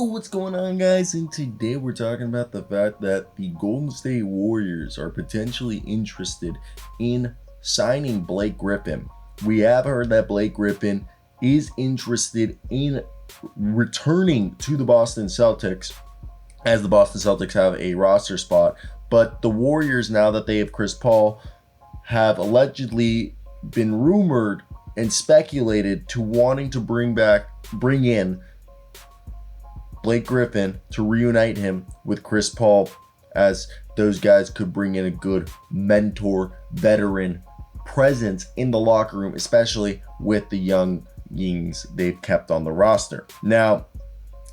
What's going on, guys? And today we're talking about the fact that the Golden State Warriors are potentially interested in signing Blake Griffin. We have heard that Blake Griffin is interested in returning to the Boston Celtics, as the Boston Celtics have a roster spot. But the Warriors, now that they have Chris Paul, have allegedly been rumored and speculated to wanting to bring in Blake Griffin to reunite him with Chris Paul, as those guys could bring in a good mentor, veteran presence in the locker room, especially with the youngins they've kept on the roster. Now,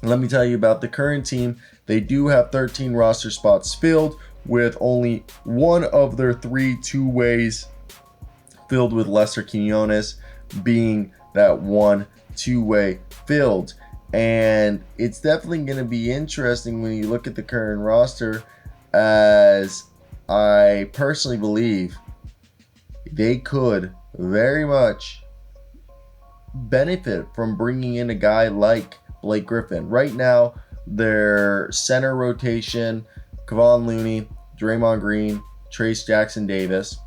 let me tell you about the current team. They do have 13 roster spots filled, with only one of their 3 two-ways filled, with Lester Quinones being that one two-way filled. And it's definitely going to be interesting when you look at the current roster, as I personally believe they could very much benefit from bringing in a guy like Blake Griffin. Right now, their center rotation, Kevon Looney, Draymond Green, Trace Jackson-Davis,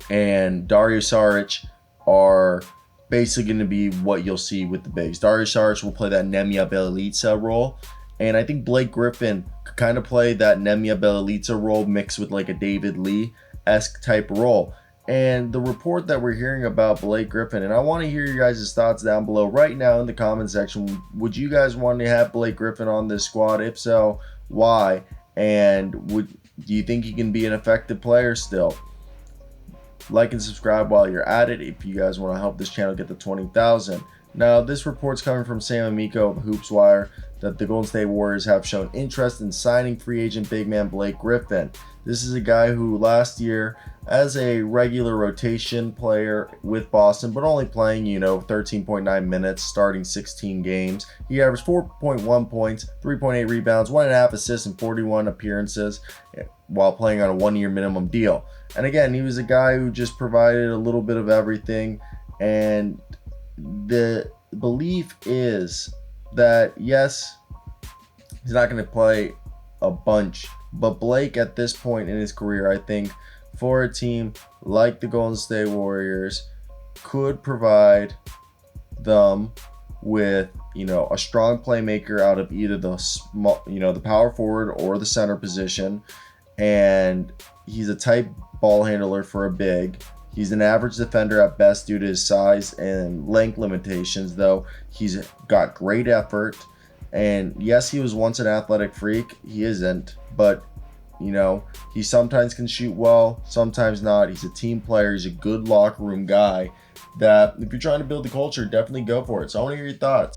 and Dario Saric are basically going to be what you'll see with the bigs. Dario Saric will play that Nemanja Bjelica role, and I think Blake Griffin could kind of play that Nemanja Bjelica role mixed with like a David Lee-esque type role. And the report that we're hearing about Blake Griffin, and I want to hear your guys' thoughts down below right now in the comment section. Would you guys want to have Blake Griffin on this squad? If so, why? And do you think he can be an effective player still? Like and subscribe while you're at it if you guys want to help this channel get to 20,000. Now, this report's coming from Sam Amico of HoopsWire that the Golden State Warriors have shown interest in signing free agent big man Blake Griffin. This is a guy who last year, as a regular rotation player with Boston, but only playing, 13.9 minutes, starting 16 games, he averaged 4.1 points, 3.8 rebounds, 1.5 assists, and 41 appearances while playing on a 1-year minimum deal. And again, he was a guy who just provided a little bit of everything. And the belief is that, yes, he's not going to play a bunch, but Blake at this point in his career, I think, for a team like the Golden State Warriors, could provide them with, a strong playmaker out of either the small, the power forward or the center position. And he's a type ball handler for a big. He's an average defender at best due to his size and length limitations, though he's got great effort. And yes, he was once an athletic freak. He isn't, but he sometimes can shoot well, sometimes not. He's a team player. He's a good locker room guy that, if you're trying to build the culture, definitely go for it. So I want to hear your thoughts.